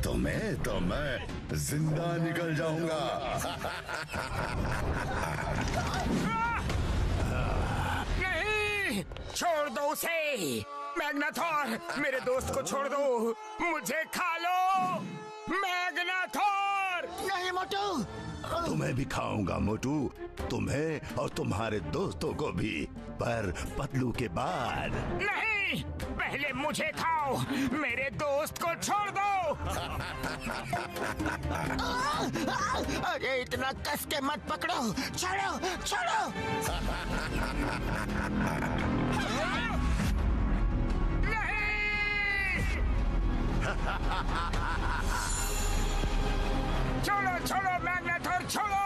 तुम्हें तो मैं जिंदा निकल जाऊंगा। नहीं, छोड़ दो उसे। मैग्नेथॉर, मेरे दोस्त को छोड़ दो। मुझे खा लो मैग्नेथॉर। नहीं मोटू। तुम्हें भी खाऊंगा मोटू, तुम्हें और तुम्हारे दोस्तों को भी, पर पतलू के बाद। नहीं, पहले मुझे खाओ, मेरे दोस्त को छोड़ दो। अरे इतना कस के मत पकड़ो, छोड़ो छोड़ो। छोड़ो छोड़ो मैग्नेथॉर, छोड़ो।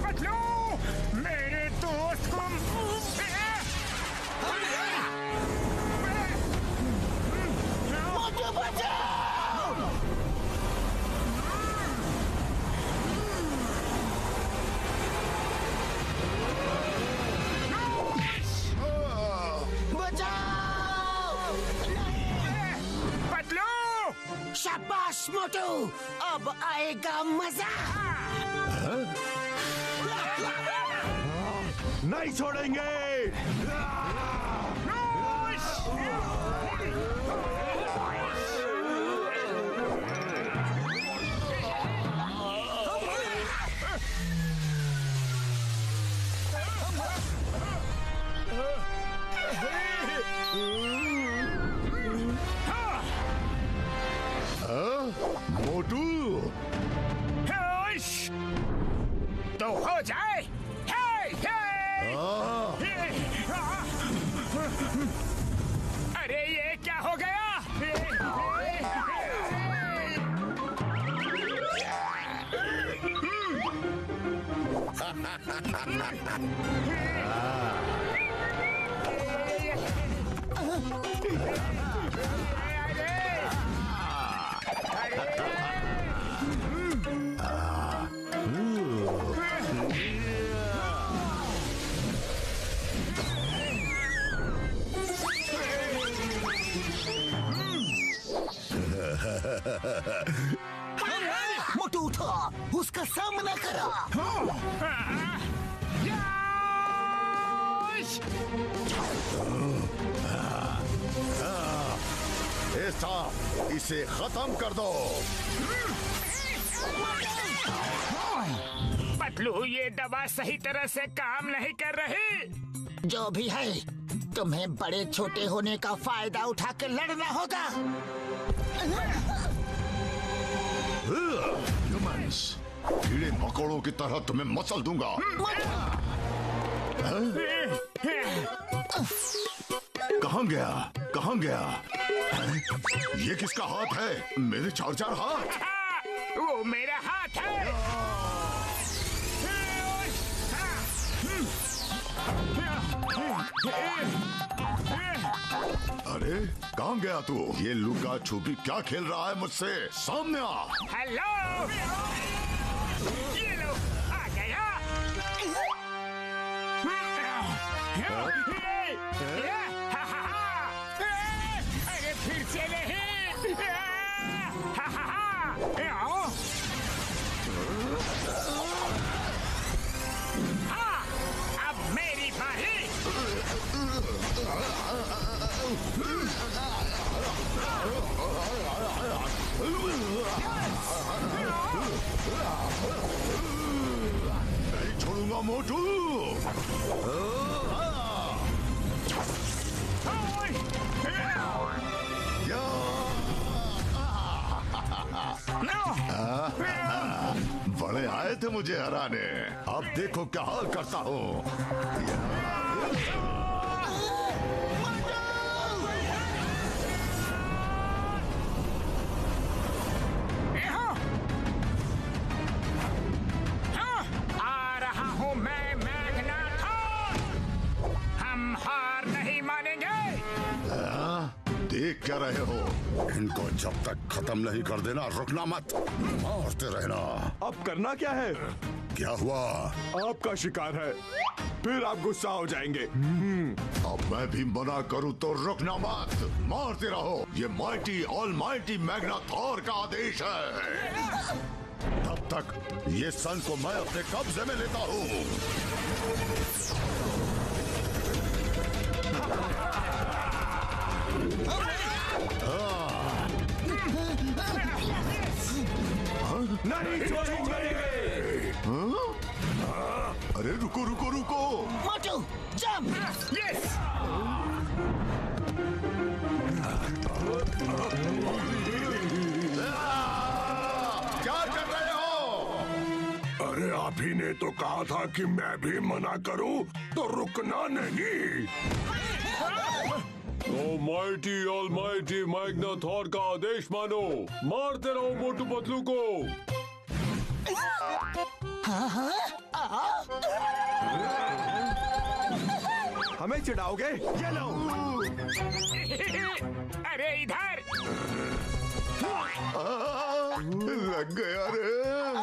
पतलू, मेरे दोस्त को मोटू बचाओ। शाबाश मोटू, अब आएगा मजा। नहीं छोड़ेंगे। मोटू, तो हो जाए। अरे ये क्या हो गया? मोटू उठो, उसका सामना करो। इसे खत्म कर दो। पतलू, ये दवा सही तरह से काम नहीं कर रही। जो भी है, तुम्हें बड़े छोटे होने का फायदा उठा के लड़ना होगा। Humans, कीड़े मकोड़ों की तरह तुम्हें मसल दूंगा। कहाँ गया? कहाँ गया? ये किसका हाथ है? मेरे 4 हाथ। वो मेरा हाथ है। अरे कहाँ गया तू? ये लुका छुपी क्या खेल रहा है मुझसे? सामने आ। हेलो, ये लो आ गया। अरे फिर से नहीं। अब मेरी बारी। नहीं छोड़ूंगा मोटू। बड़े आए थे मुझे हराने, अब देखो क्या हाल करता हूँ। आ रहा हूँ मैं मैग्नाथॉर। हम हार नहीं मानेंगे। देख क्या रहे हो? इनको जब तक खत्म नहीं कर देना रुकना मत, मारते रहना। अब करना क्या है? क्या हुआ? आपका शिकार है, फिर आप गुस्सा हो जाएंगे। अब मैं भी मना करूं तो रुकना मत, मारते रहो। ये माइटी ऑलमाइटी मैग्नाथॉर का आदेश है। तब तक ये सन को मैं अपने कब्जे में लेता हूँ। नहीं छोड़ेंगे। अरे रुको रुको रुको। मोटू जंप। यस। क्या कर रहे हो? अरे आप ही ने तो कहा था कि मैं भी मना करूं तो रुकना नहीं। ऑलमाइटी ऑलमाइटी मैग्नाथॉर का आदेश मानो, मारते रहो मोटू पतलू को। हमें चिढ़ाओगे? ये लो। अरे इधर। लग गया रे।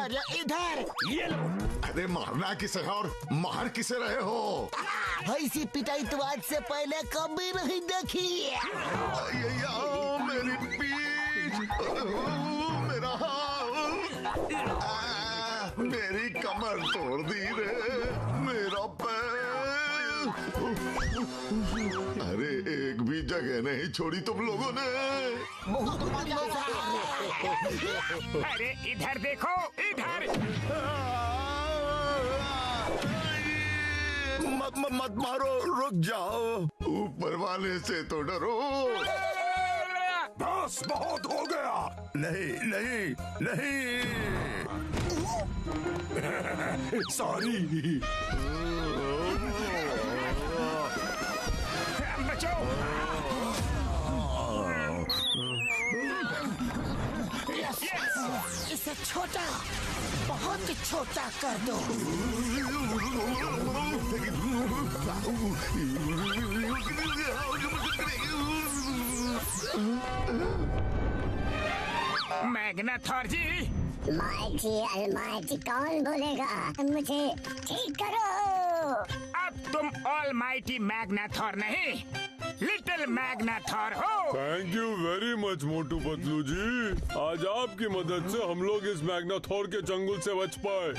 अरे इधर। ये लो। अरे मारना किसे है और मार किसे रहे हो? ऐसी पिटाई तो आज से पहले कभी नहीं देखी। मेरी पीठ, मेरा हाथ, मेरी कमर तोड़ दी रे, मेरा पैर। अरे एक भी जगह नहीं छोड़ी तुम लोगों ने। अरे इधर देखो, इधर। मत मारो, रुक जाओ। ऊपर वाले से तो डरो। बस बहुत हो गया। नहीं नहीं नहीं। सॉरी। बचो। इसे छोटा, बहुत छोटा कर दो। मैग्नाथॉर जी। माइटी अलमाइटी कौन बोलेगा? मुझे ठीक करो। अब तुम ऑलमाइटी मैग्नाथॉर नहीं, लिटिल मैग्नाथॉर हो। Thank you very much Motu Patlu जी। आज आपकी मदद से हम लोग इस मैग्नाथॉर के चंगुल से बच पाए।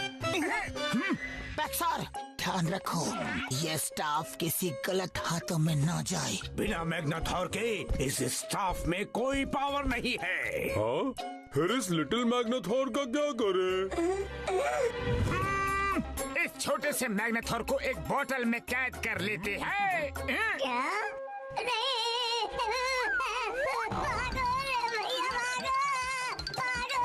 पैक्सर, ध्यान रखो ये स्टाफ किसी गलत हाथों में न जाए। बिना मैग्नाथॉर के इस स्टाफ में कोई पावर नहीं है। हाँ? फिर इस लिटिल मैग्नाथॉर का क्या करे? इस छोटे से मैग्नाथॉर को एक बोतल में कैद कर लेते हैं। क्या? नहीं, भागो रे भैया, भागो, भागो।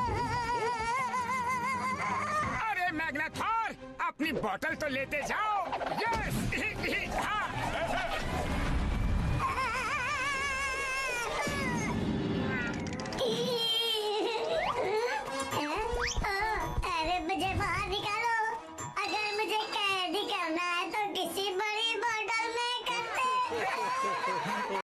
अपनी बोतल तो लेते जाओ। यस हाँ